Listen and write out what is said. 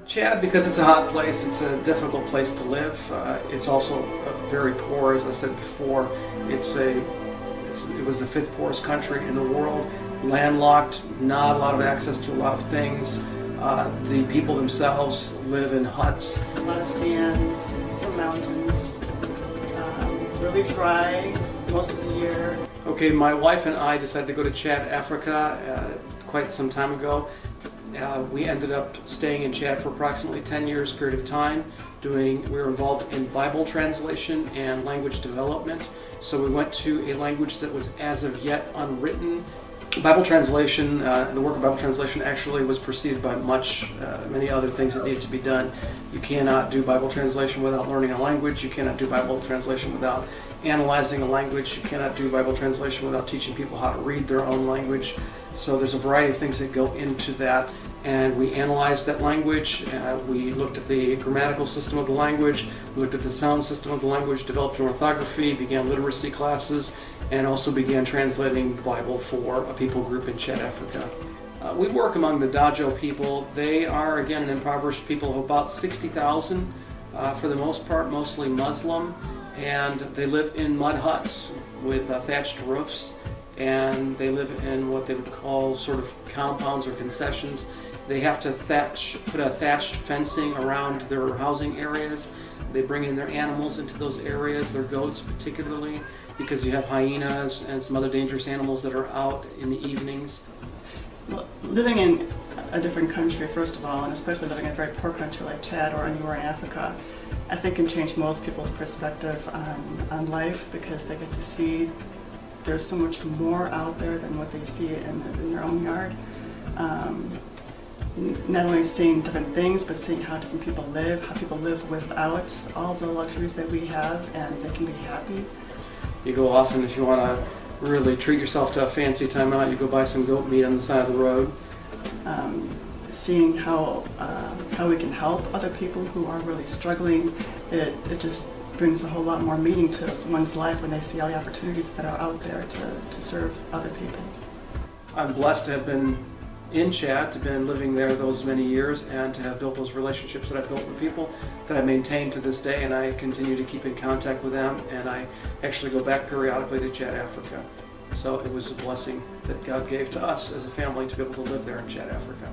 Chad, because it's a hot place, it's a difficult place to live. It's also very poor, as I said before. It was the fifth poorest country in the world, landlocked, not a lot of access to a lot of things. The people themselves live in huts. A lot of sand, some mountains, really dry most of the year. Okay, my wife and I decided to go to Chad, Africa, quite some time ago. We ended up staying in Chad for approximately 10 years period of time. We were involved in Bible translation and language development. So we went to a language that was as of yet unwritten. Bible translation, the work of Bible translation actually was preceded by many other things that needed to be done. You cannot do Bible translation without learning a language. You cannot do Bible translation without analyzing a language. You cannot do Bible translation without teaching people how to read their own language. So there's a variety of things that go into that. And we analyzed that language. We looked at the grammatical system of the language. We looked at the sound system of the language, developed an orthography, began literacy classes, and also began translating the Bible for a people group in Chad, Africa. We work among the Dajo people. They are, again, an impoverished people of about 60,000 for the most part, mostly Muslim, and they live in mud huts with thatched roofs, and they live in what they would call sort of compounds or concessions. They have to put a thatched fencing around their housing areas. They bring in their animals into those areas, their goats particularly, because you have hyenas and some other dangerous animals that are out in the evenings. Well, living in a different country, first of all, and especially living in a very poor country like Chad or anywhere in Africa, I think can change most people's perspective on life, because they get to see there's so much more out there than what they see in their own yard. Not only seeing different things, but seeing how different people live, how people live without all the luxuries that we have, and they can be happy. You go off, and if you want to really treat yourself to a fancy time out, you go buy some goat meat on the side of the road. Seeing how we can help other people who are really struggling, it just brings a whole lot more meaning to one's life when they see all the opportunities that are out there to serve other people. I'm blessed to have been in Chad, to have been living there those many years, and to have built those relationships that I've built with people that I maintain to this day, and I continue to keep in contact with them, and I actually go back periodically to Chad, Africa. So it was a blessing that God gave to us as a family to be able to live there in Chad, Africa.